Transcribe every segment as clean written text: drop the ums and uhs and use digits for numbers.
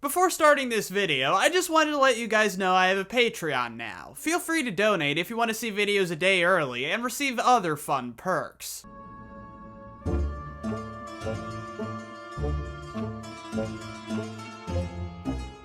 Before starting this video, I just wanted to let you guys know I have a Patreon now. Feel free to donate if you want to see videos a day early and receive other fun perks.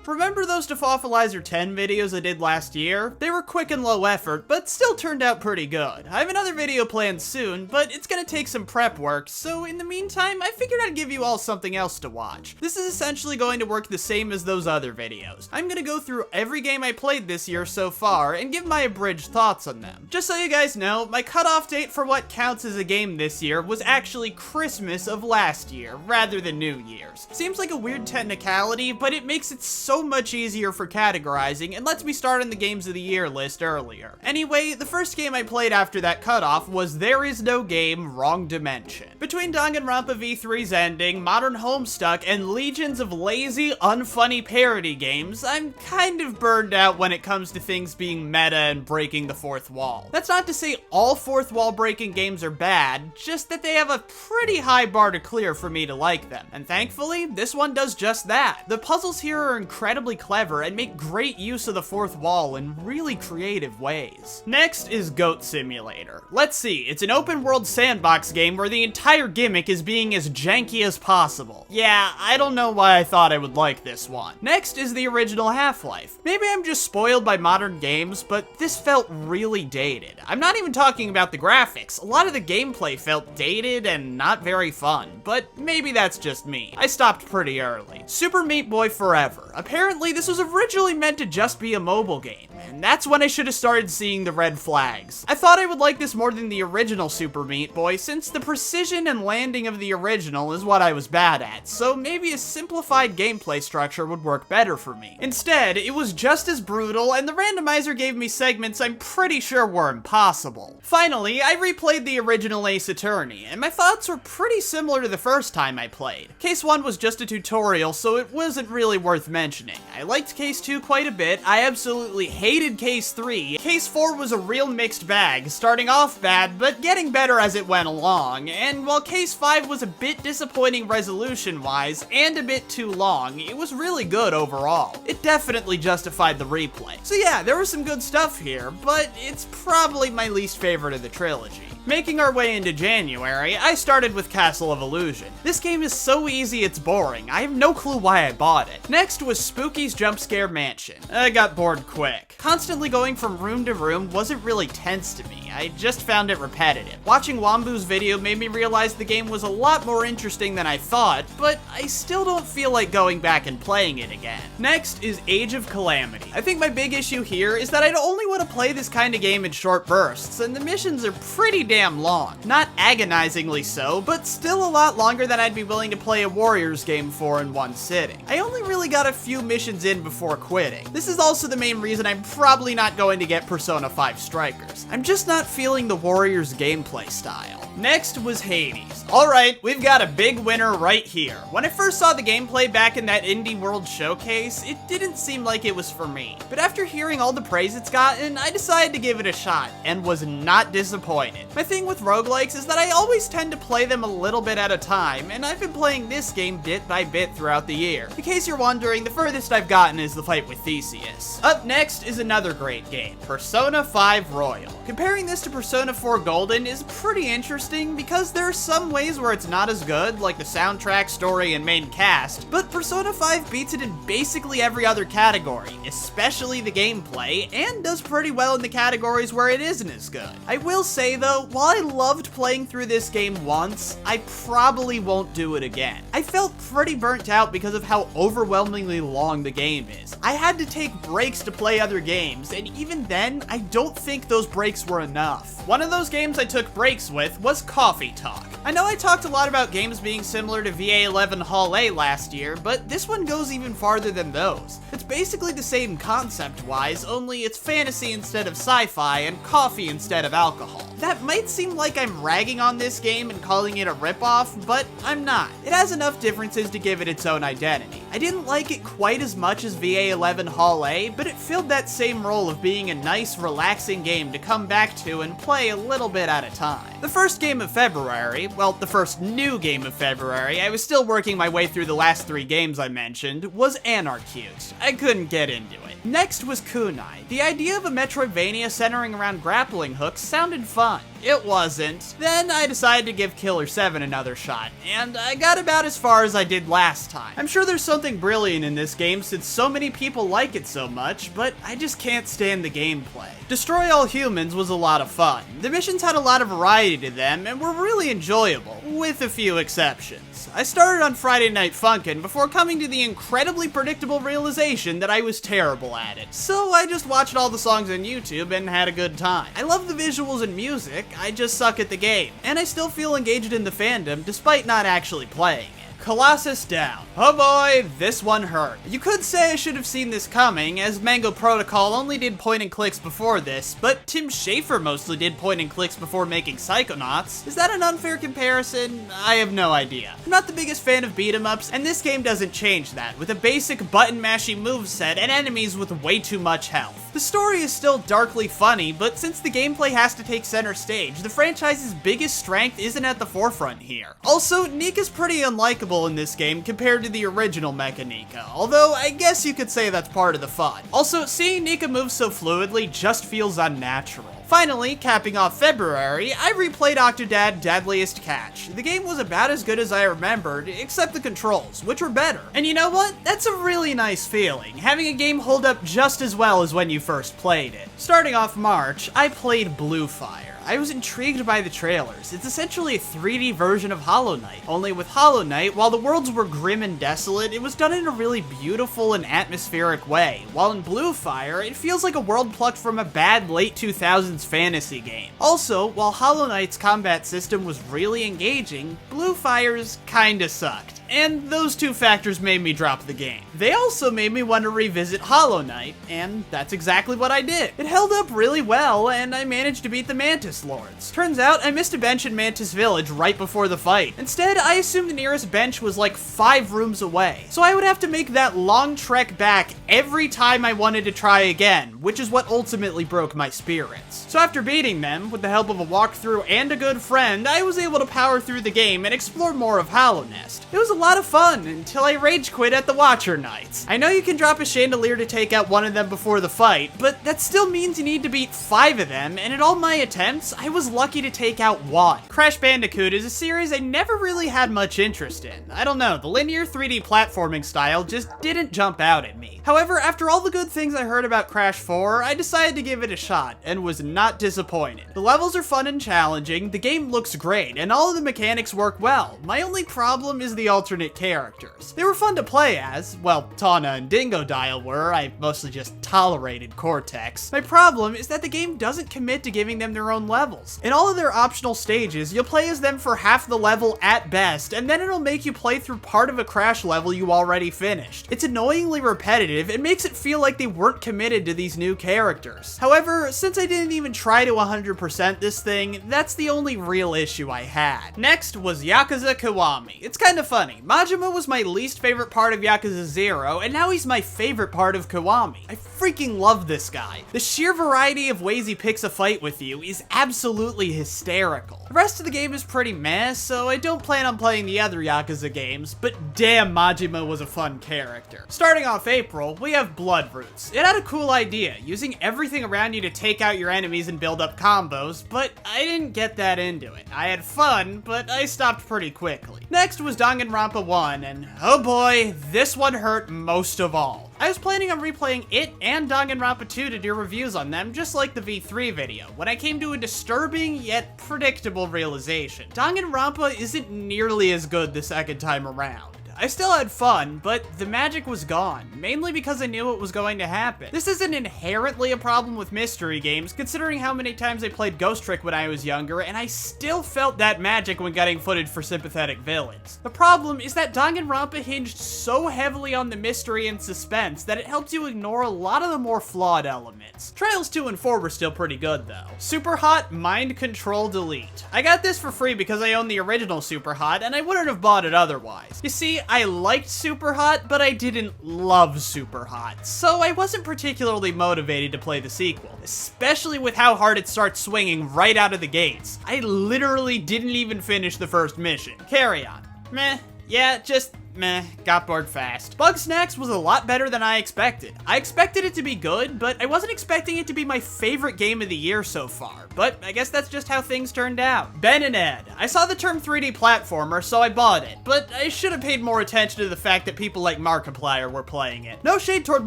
Remember those Defossilizer 10 videos I did last year? They were quick and low effort, but still turned out pretty good. I have another video planned soon, but it's gonna take some prep work, so in the meantime, I figured I'd give you all something else to watch. This is essentially going to work the same as those other videos. I'm gonna go through every game I played this year so far, and give my abridged thoughts on them. Just so you guys know, my cutoff date for what counts as a game this year was actually Christmas of last year, rather than New Year's. Seems like a weird technicality, but it makes it so much easier for categorizing and lets me start on the games of the year list earlier. Anyway, the first game I played after that cutoff was There Is No Game, Wrong Dimension. Between Danganronpa V3's ending, Modern Homestuck, and legions of lazy, unfunny parody games, I'm kind of burned out when it comes to things being meta and breaking the fourth wall. That's not to say all fourth wall breaking games are bad, just that they have a pretty high bar to clear for me to like them. And thankfully, this one does just that. The puzzles here are incredibly clever and make great use of the fourth wall in really creative ways. Next is Goat Simulator. Let's see, it's an open world sandbox game where the entire gimmick is being as janky as possible. Yeah, I don't know why I thought I would like this one. Next is the original Half-Life. Maybe I'm just spoiled by modern games, but this felt really dated. I'm not even talking about the graphics. A lot of the gameplay felt dated and not very fun, but maybe that's just me. I stopped pretty early. Super Meat Boy Forever. Apparently, this was originally meant to just be a mobile game, and that's when I should have started seeing the red flags. I thought I would like this more than the original Super Meat Boy, since the precision and landing of the original is what I was bad at, so maybe a simplified gameplay structure would work better for me. Instead, it was just as brutal, and the randomizer gave me segments I'm pretty sure were impossible. Finally, I replayed the original Ace Attorney, and my thoughts were pretty similar to the first time I played. Case 1 was just a tutorial, so it wasn't really worth mentioning. I liked Case 2 quite a bit. I absolutely hated Case 3. Case 4 was a real mixed bag, starting off bad, but getting better as it went along, and while Case 5 was a bit disappointing resolution-wise, and a bit too long, it was really good overall. It definitely justified the replay. So yeah, there was some good stuff here, but it's probably my least favorite of the trilogy. Making our way into January, I started with Castle of Illusion. This game is so easy it's boring. I have no clue why I bought it. Next was Spooky's Jump Scare Mansion. I got bored quick. Constantly going from room to room wasn't really tense to me. I just found it repetitive. Watching Wambu's video made me realize the game was a lot more interesting than I thought, but I still don't feel like going back and playing it again. Next is Age of Calamity. I think my big issue here is that I'd only want to play this kind of game in short bursts, and the missions are pretty damn long. Not agonizingly so, but still a lot longer than I'd be willing to play a Warriors game for in one sitting. I only really got a few missions in before quitting. This is also the main reason I'm probably not going to get Persona 5 Strikers. I'm just not feeling the Warriors gameplay style. Next was Hades. Alright, we've got a big winner right here. When I first saw the gameplay back in that Indie World showcase, it didn't seem like it was for me. But after hearing all the praise it's gotten, I decided to give it a shot, and was not disappointed. My thing with roguelikes is that I always tend to play them a little bit at a time, and I've been playing this game bit by bit throughout the year. In case you're wondering, the furthest I've gotten is the fight with Theseus. Up next is another great game, Persona 5 Royal. Comparing this to Persona 4 Golden is pretty interesting because there are some ways where it's not as good, like the soundtrack, story, and main cast, but Persona 5 beats it in basically every other category, especially the gameplay, and does pretty well in the categories where it isn't as good. I will say though, while I loved playing through this game once, I probably won't do it again. I felt pretty burnt out because of how overwhelmingly long the game is. I had to take breaks to play other games, and even then, I don't think those breaks were enough. One of those games I took breaks with was Coffee Talk. I know I talked a lot about games being similar to VA11 Hall A last year, but this one goes even farther than those. It's basically the same concept-wise, only it's fantasy instead of sci-fi and coffee instead of alcohol. That might seem like I'm ragging on this game and calling it a ripoff, but I'm not. It has enough differences to give it its own identity. I didn't like it quite as much as VA11 Hall A, but it filled that same role of being a nice, relaxing game to come back to and play a little bit at a time. The first game of February, well, the first new game of February, I was still working my way through the last 3 games I mentioned, was Anarcute. I couldn't get into it. Next was Kunai. The idea of a Metroidvania centering around grappling hooks sounded fun. It wasn't. Then I decided to give Killer 7 another shot, and I got about as far as I did last time. I'm sure there's something brilliant in this game since so many people like it so much, but I just can't stand the gameplay. Destroy All Humans was a lot of fun. The missions had a lot of variety to them and were really enjoyable, with a few exceptions. I started on Friday Night Funkin' before coming to the incredibly predictable realization that I was terrible at it. So I just watched all the songs on YouTube and had a good time. I love the visuals and music, I just suck at the game, and I still feel engaged in the fandom despite not actually playing it. Colossus Down. Oh boy, this one hurt. You could say I should have seen this coming, as Mango Protocol only did point and clicks before this, but Tim Schafer mostly did point and clicks before making Psychonauts. Is that an unfair comparison? I have no idea. I'm not the biggest fan of beat-em-ups, and this game doesn't change that, with a basic button-mashy moveset and enemies with way too much health. The story is still darkly funny, but since the gameplay has to take center stage, the franchise's biggest strength isn't at the forefront here. Also, Nika's pretty unlikable in this game compared to the original Mecha Nika, although I guess you could say that's part of the fun. Also, seeing Nika move so fluidly just feels unnatural. Finally, capping off February, I replayed Octodad Deadliest Catch. The game was about as good as I remembered, except the controls, which were better. And you know what? That's a really nice feeling, having a game hold up just as well as when you first played it. Starting off March, I played Blue Fire. I was intrigued by the trailers. It's essentially a 3D version of Hollow Knight. Only with Hollow Knight, while the worlds were grim and desolate, it was done in a really beautiful and atmospheric way. While in Blue Fire, it feels like a world plucked from a bad late 2000s fantasy game. Also, while Hollow Knight's combat system was really engaging, Blue Fire's kinda sucked. And those two factors made me drop the game. They also made me want to revisit Hollow Knight, and that's exactly what I did. It held up really well, and I managed to beat the Mantis Lords. Turns out, I missed a bench in Mantis Village right before the fight. Instead, I assumed the nearest bench was like 5 rooms away, so I would have to make that long trek back every time I wanted to try again, which is what ultimately broke my spirits. So after beating them, with the help of a walkthrough and a good friend, I was able to power through the game and explore more of Hollow Nest. It was a lot of fun until I rage quit at the Watcher Knights. I know you can drop a chandelier to take out one of them before the fight, but that still means you need to beat 5 of them, and in all my attempts, I was lucky to take out 1. Crash Bandicoot is a series I never really had much interest in. I don't know, the linear 3D platforming style just didn't jump out at me. However, after all the good things I heard about Crash 4, I decided to give it a shot, and was not disappointed. The levels are fun and challenging, the game looks great, and all of the mechanics work well. My only problem is the alternate characters. They were fun to play as, well, Tawna and Dingo Dial were, I mostly just tolerated Cortex. My problem is that the game doesn't commit to giving them their own levels. In all of their optional stages, you'll play as them for half the level at best, and then it'll make you play through part of a Crash level you already finished. It's annoyingly repetitive, and makes it feel like they weren't committed to these new characters. However, since I didn't even try to 100% this thing, that's the only real issue I had. Next was Yakuza Kiwami. It's kinda funny. Majima was my least favorite part of Yakuza 0, and now he's my favorite part of Kiwami. I freaking love this guy. The sheer variety of ways he picks a fight with you is absolutely hysterical. The rest of the game is pretty meh, so I don't plan on playing the other Yakuza games, but damn, Majima was a fun character. Starting off April, we have Blood Roots. It had a cool idea, using everything around you to take out your enemies and build up combos, but I didn't get that into it. I had fun, but I stopped pretty quickly. Next was Danganronpa 1, and oh boy, this one hurt most of all. I was planning on replaying it and Danganronpa 2 to do reviews on them, just like the V3 video, when I came to a disturbing yet predictable realization. Danganronpa isn't nearly as good the second time around. I still had fun, but the magic was gone, mainly because I knew it was going to happen. This isn't inherently a problem with mystery games, considering how many times I played Ghost Trick when I was younger, and I still felt that magic when getting footage for sympathetic villains. The problem is that Danganronpa hinged so heavily on the mystery and suspense that it helps you ignore a lot of the more flawed elements. Trials 2 and 4 were still pretty good though. Super Hot Mind Control Delete. I got this for free because I own the original Super Hot, and I wouldn't have bought it otherwise. You see, I liked Super Hot, but I didn't love Super Hot, so I wasn't particularly motivated to play the sequel, especially with how hard it starts swinging right out of the gates. I literally didn't even finish the first mission. Carry on. Meh. Yeah, just meh, got bored fast. Bugsnax was a lot better than I expected. I expected it to be good, but I wasn't expecting it to be my favorite game of the year so far, but I guess that's just how things turned out. Ben and Ed. I saw the term 3D platformer, so I bought it, but I should have paid more attention to the fact that people like Markiplier were playing it. No shade toward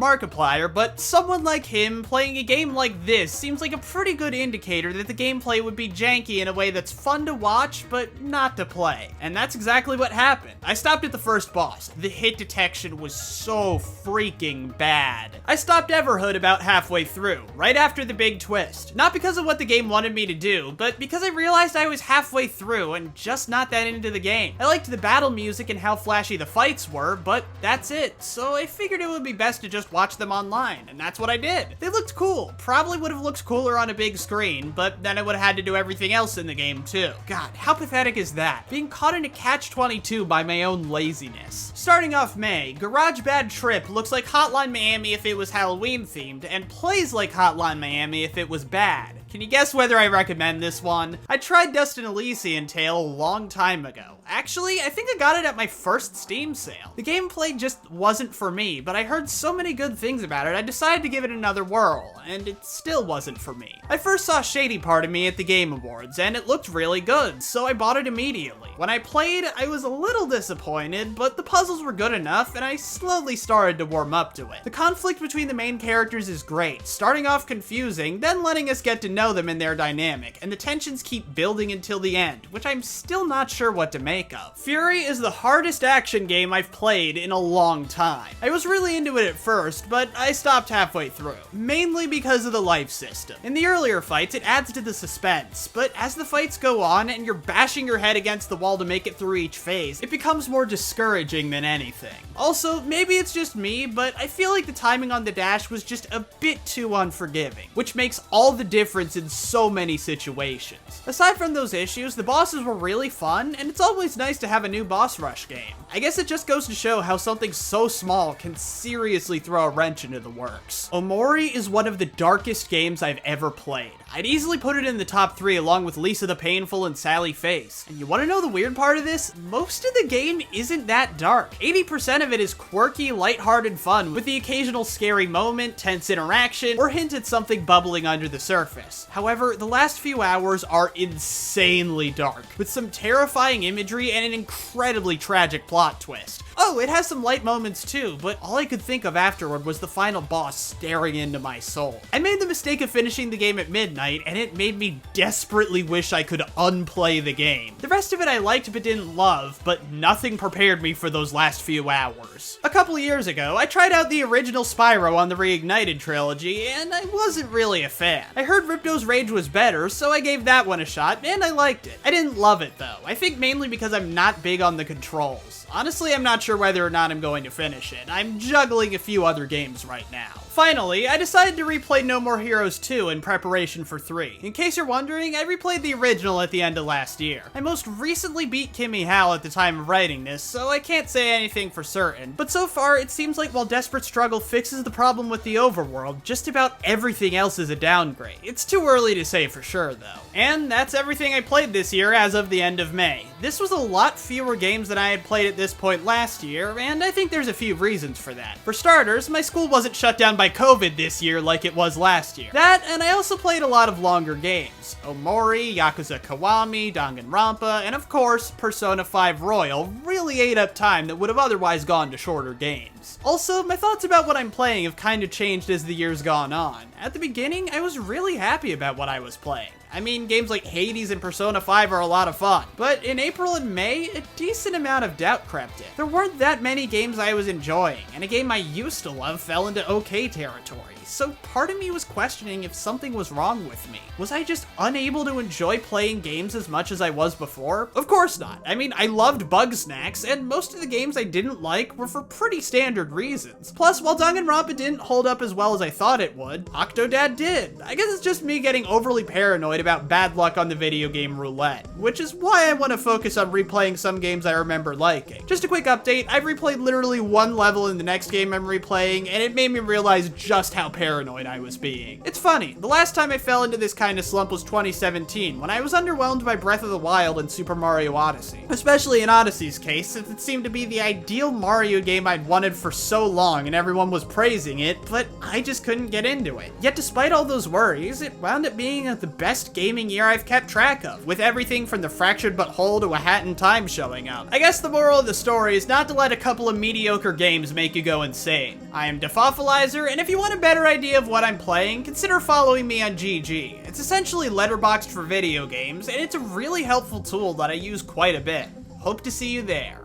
Markiplier, but someone like him playing a game like this seems like a pretty good indicator that the gameplay would be janky in a way that's fun to watch, but not to play. And that's exactly what happened. I stopped at the first boss. The hit detection was so freaking bad. I stopped Everhood about halfway through, right after the big twist. Not because of what the game wanted me to do, but because I realized I was halfway through and just not that into the game. I liked the battle music and how flashy the fights were, but that's it. So I figured it would be best to just watch them online, and that's what I did. They looked cool. Probably would have looked cooler on a big screen, but then I would have had to do everything else in the game too. God, how pathetic is that? Being caught in a catch-22 by my own laziness. Starting off May, Garage Bad Trip looks like Hotline Miami if it was Halloween themed, and plays like Hotline Miami if it was bad. Can you guess whether I recommend this one? I tried Dust and Elysian Tale a long time ago. Actually, I think I got it at my first Steam sale. The gameplay just wasn't for me, but I heard so many good things about it, I decided to give it another whirl, and it still wasn't for me. I first saw Shady Part of Me at the Game Awards, and it looked really good, so I bought it immediately. When I played, I was a little disappointed, but the puzzles were good enough, and I slowly started to warm up to it. The conflict between the main characters is great, starting off confusing, then letting us get to know them and their dynamic, and the tensions keep building until the end, which I'm still not sure what to make of. Fury is the hardest action game I've played in a long time. I was really into it at first, but I stopped halfway through, mainly because of the life system. In the earlier fights, it adds to the suspense, but as the fights go on and you're bashing your head against the wall to make it through each phase, it becomes more discouraging than anything. Also, maybe it's just me, but I feel like the timing on the dash was just a bit too unforgiving, which makes all the difference in so many situations. Aside from those issues, the bosses were really fun, and it's always nice to have a new boss rush game. I guess it just goes to show how something so small can seriously throw a wrench into the works. Omori is one of the darkest games I've ever played. I'd easily put it in the top 3 along with Lisa the Painful and Sally Face. And you want to know the weird part of this? Most of the game isn't that dark. 80% of it is quirky, lighthearted fun with the occasional scary moment, tense interaction, or hint at something bubbling under the surface. However, the last few hours are insanely dark, with some terrifying imagery and an incredibly tragic plot twist. Oh, it has some light moments too, but all I could think of afterward was the final boss staring into my soul. I made the mistake of finishing the game at midnight, and it made me desperately wish I could unplay the game. The rest of it I liked but didn't love, but nothing prepared me for those last few hours. A couple years ago, I tried out the original Spyro on the Reignited trilogy, and I wasn't really a fan. I heard Ripto's Rage was better, so I gave that one a shot, and I liked it. I didn't love it though. I think mainly because I'm not big on the controls. Honestly, I'm not sure whether or not I'm going to finish it. I'm juggling a few other games right now. Finally, I decided to replay No More Heroes 2 in preparation for 3. In case you're wondering, I replayed the original at the end of last year. I most recently beat Kimmy Hal at the time of writing this, so I can't say anything for certain. But so far, it seems like while Desperate Struggle fixes the problem with the overworld, just about everything else is a downgrade. It's too early to say for sure, though. And that's everything I played this year as of the end of May. This was a lot fewer games than I had played at this point last year, and I think there's a few reasons for that. For starters, my school wasn't shut down by COVID this year like it was last year. That, and I also played a lot of longer games. Omori, Yakuza Kiwami, Danganronpa, and of course, Persona 5 Royal really ate up time that would have otherwise gone to shorter games. games. Also, my thoughts about what I'm playing have kind of changed as the years gone on. At the beginning, I was really happy about what I was playing. I mean, games like Hades and Persona 5 are a lot of fun, but in April and May, a decent amount of doubt crept in. There weren't that many games I was enjoying, and a game I used to love fell into okay territory, so part of me was questioning if something was wrong with me. Was I just unable to enjoy playing games as much as I was before? Of course not. I mean, I loved Bugsnax, and most of the games I didn't like were for pretty standard reasons. Plus, while Danganronpa didn't hold up as well as I thought it would, Octodad did. I guess it's just me getting overly paranoid about bad luck on the video game roulette, which is why I want to focus on replaying some games I remember liking. Just a quick update, I've replayed literally one level in the next game I'm replaying, and it made me realize just how paranoid I was being. It's funny, the last time I fell into this kind of slump was 2017, when I was underwhelmed by Breath of the Wild and Super Mario Odyssey. Especially in Odyssey's case, since it seemed to be the ideal Mario game I'd wanted for so long and everyone was praising it, but I just couldn't get into it. Yet despite all those worries, it wound up being the best gaming year I've kept track of, with everything from the Fractured But Whole to A Hat in Time showing up. I guess the moral of the story is not to let a couple of mediocre games make you go insane. I am Defoffalizer, and if you want a better idea of what I'm playing, consider following me on GG. It's essentially letterboxed for video games, and it's a really helpful tool that I use quite a bit. Hope to see you there.